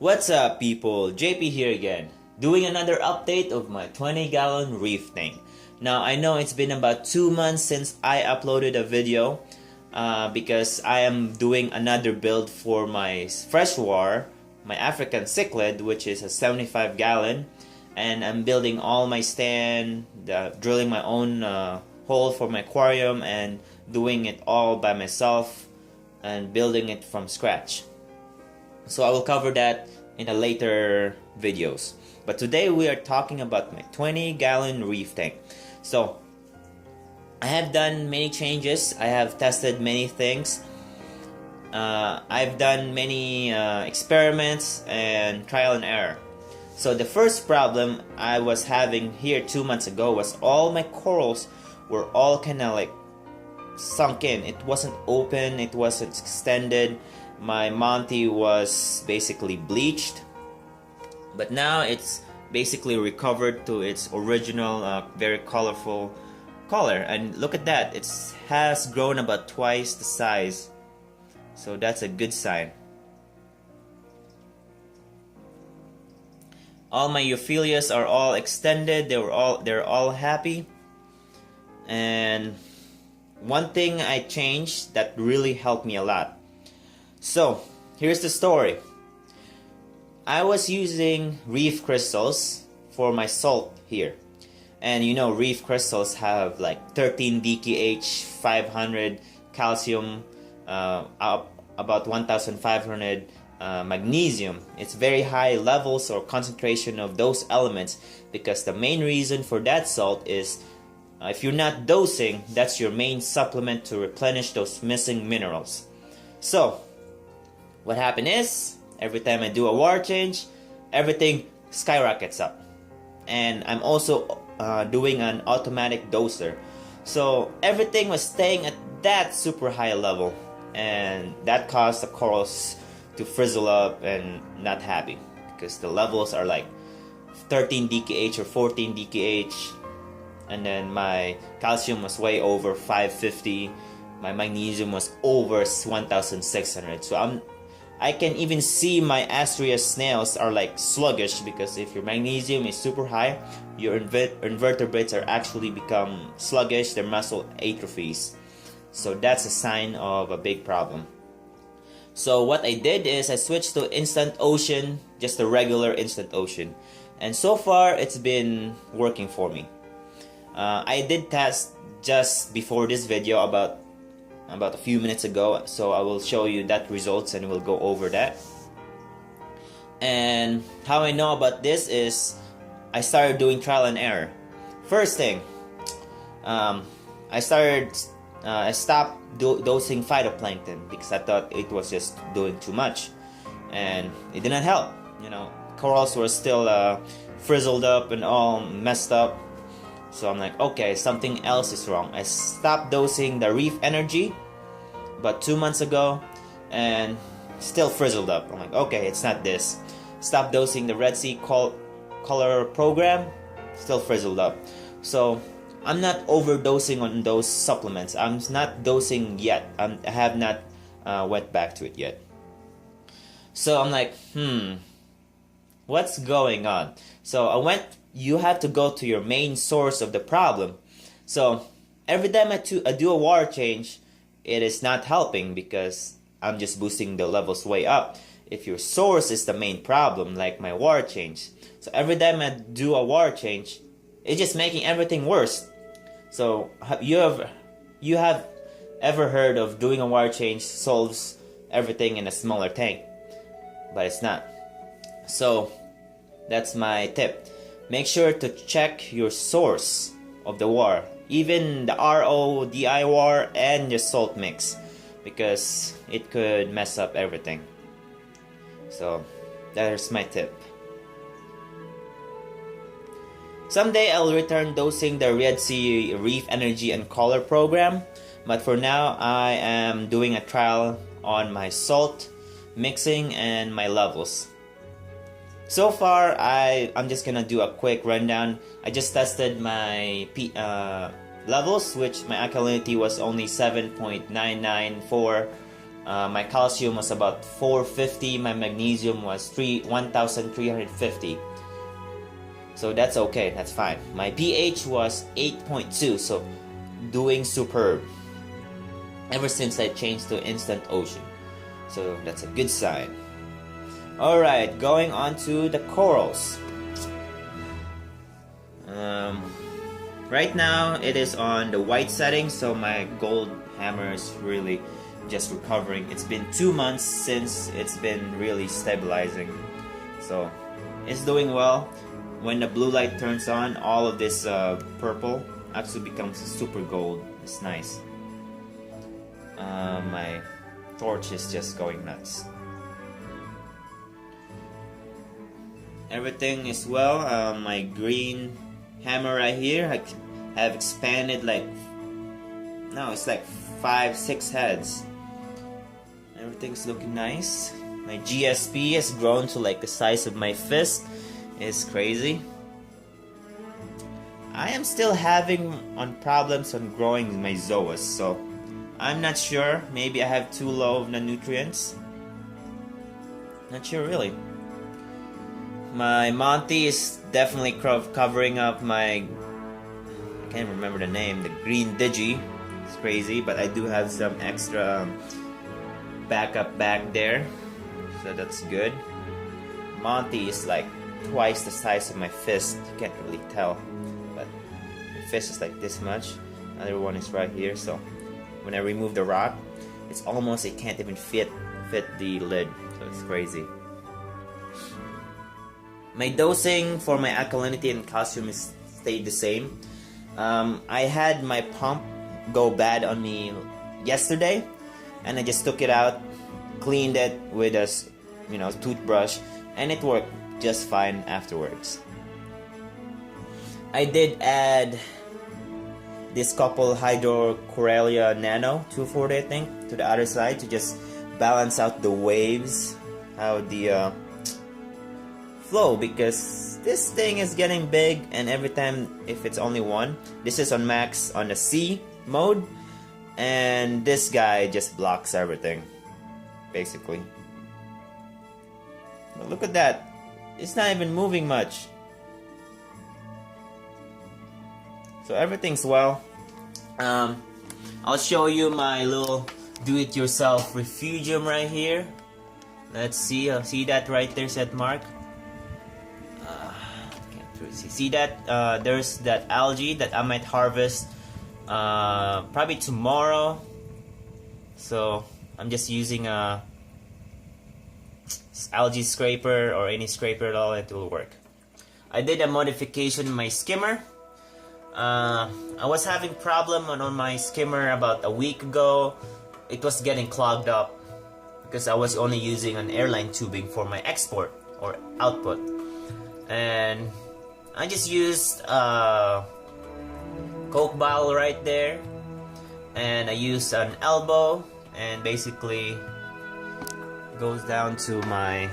What's up, people? JP here again, doing another update of my 20-gallon reef tank. Now, I know it's been about 2 months since I uploaded a video because I am doing another build for my freshwater, my African cichlid, which is a 75-gallon, and I'm building all my stand, drilling my own hole for my aquarium, and doing it all by myself and building it from scratch. So I will cover that in a later videos. But today we are talking about my 20-gallon reef tank. So I have done many changes. I have tested many things. I've done many experiments and trial and error. So the first problem I was having here 2 months ago was all my corals were all kind of like sunk in. It wasn't open, it wasn't extended. My Monty was basically bleached, but now it's basically recovered to its original very colorful color. And look at that, it has grown about twice the size, so that's a good sign. All my euphyllias are all extended. They're all happy. And one thing I changed that really helped me a lot. So here's the story. I was using reef crystals for my salt here, and you know reef crystals have like 13 DKH, 500 calcium, about 1,500 magnesium. It's very high levels or concentration of those elements, because the main reason for that salt is if you're not dosing, that's your main supplement to replenish those missing minerals. So what happened is, every time I do a water change, everything skyrockets up. And I'm also doing an automatic doser. So everything was staying at that super high level, and that caused the corals to frizzle up and not happy, because the levels are like 13 DKH or 14 DKH, and then my calcium was way over 550, my magnesium was over 1,600. So I can even see my Astrea snails are like sluggish, because if your magnesium is super high, your invertebrates are actually become sluggish, their muscle atrophies. So that's a sign of a big problem. So what I did is I switched to Instant Ocean, just a regular Instant Ocean, and so far it's been working for me. I did test just before this video about a few minutes ago, so I will show you that results and we'll go over that. And how I know about this is I started doing trial and error. First thing, I stopped dosing phytoplankton because I thought it was just doing too much, and it didn't help. You know, corals were still frizzled up and all messed up. So I'm like, okay, something else is wrong. I stopped dosing the reef energy about 2 months ago, and still frizzled up. I'm like, okay, it's not this. Stop dosing the Red Sea Color program, still frizzled up. So I'm not overdosing on those supplements. I'm not dosing yet. I have not went back to it yet. So I'm like, what's going on? So you have to go to your main source of the problem. So every time I do a water change, it is not helping because I'm just boosting the levels way up. If your source is the main problem, like my water change, so every time I do a water change, it's just making everything worse. So you have ever heard of doing a water change solves everything in a smaller tank, but it's not. So that's my tip. Make sure to check your source of the water, even the RO, DI water, and your salt mix, because it could mess up everything. So that's my tip. Someday I'll return dosing the Red Sea Reef Energy and Color program, but for now I am doing a trial on my salt mixing and my levels. So far, I'm just gonna do a quick rundown. I just tested my levels, which my alkalinity was only 7.994 My calcium was about 450. My magnesium was 1,350. So that's okay, that's fine. My pH was 8.2, so doing superb. Ever since I changed to Instant Ocean. So that's a good sign. Alright, going on to the corals. Right now it is on the white setting, so my gold hammer is really just recovering. It's been 2 months since it's been really stabilizing. So it's doing well. When the blue light turns on, all of this purple actually becomes super gold. It's nice. My torch is just going nuts. Everything is well. My green hammer right here have expanded like, no, it's like 5-6 heads. Everything's looking nice. My GSP has grown to like the size of my fist. It's crazy. I am still having problems on growing my zoas, so I'm not sure. Maybe I have too low of the nutrients. Not sure really. My Monty is definitely covering up my, I can't remember the name, the green Digi. It's crazy, but I do have some extra backup back there, so that's good. Monty is like twice the size of my fist. You can't really tell, but my fist is like this much. Another one is right here, so when I remove the rock, it's almost, it can't even fit the lid, so it's crazy. My dosing for my alkalinity and calcium is stayed the same. I had my pump go bad on me yesterday, and I just took it out, cleaned it with a toothbrush, and it worked just fine afterwards. I did add this couple Hydrocorallia Nano 240, I think, to the other side to just balance out the waves, how the flow, because this thing is getting big, and every time if it's only one, this is on max on the C mode, and this guy just blocks everything basically. But look at that, it's not even moving much, so everything's well. I'll show you my little do-it-yourself refugium right here. Let's see, see that right there, set mark. See that? There's that algae that I might harvest probably tomorrow. So I'm just using a algae scraper or any scraper at all, it will work. I did a modification in my skimmer. I was having problem on my skimmer about a week ago. It was getting clogged up because I was only using an airline tubing for my export or output, and I just used a Coke bottle right there, and I used an elbow, and basically goes down to my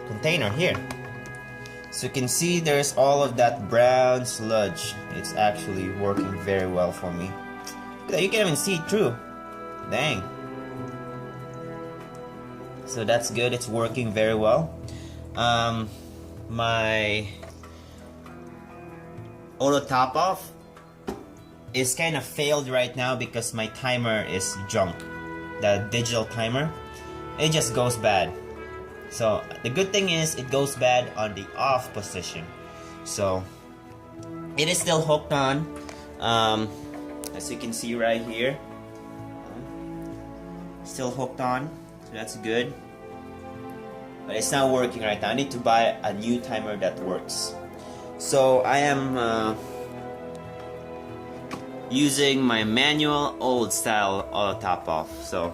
container here. So you can see there's all of that brown sludge. It's actually working very well for me. You can even see it through. Dang. So that's good, it's working very well. My auto top off is kind of failed right now because my timer is junk. The digital timer, it just goes bad. So the good thing is it goes bad on the off position. So it is still hooked on, as you can see right here. Still hooked on, so that's good. But it's not working right now. I need to buy a new timer that works. So I am using my manual old style auto top off. So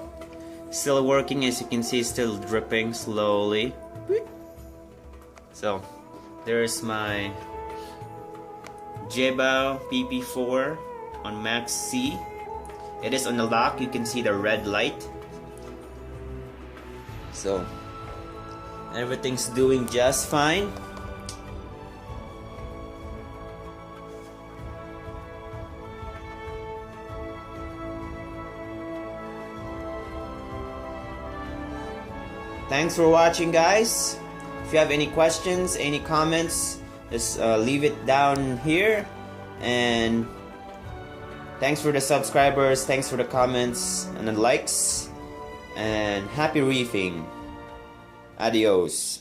still working, as you can see, still dripping slowly. So there's my Jebao PP4 on max C. It is on the lock, you can see the red light. So everything's doing just fine. thanks for watching, guys. If you have any questions, any comments, just leave it down here. And thanks for the subscribers, thanks for the comments and the likes, and happy reefing. Adios.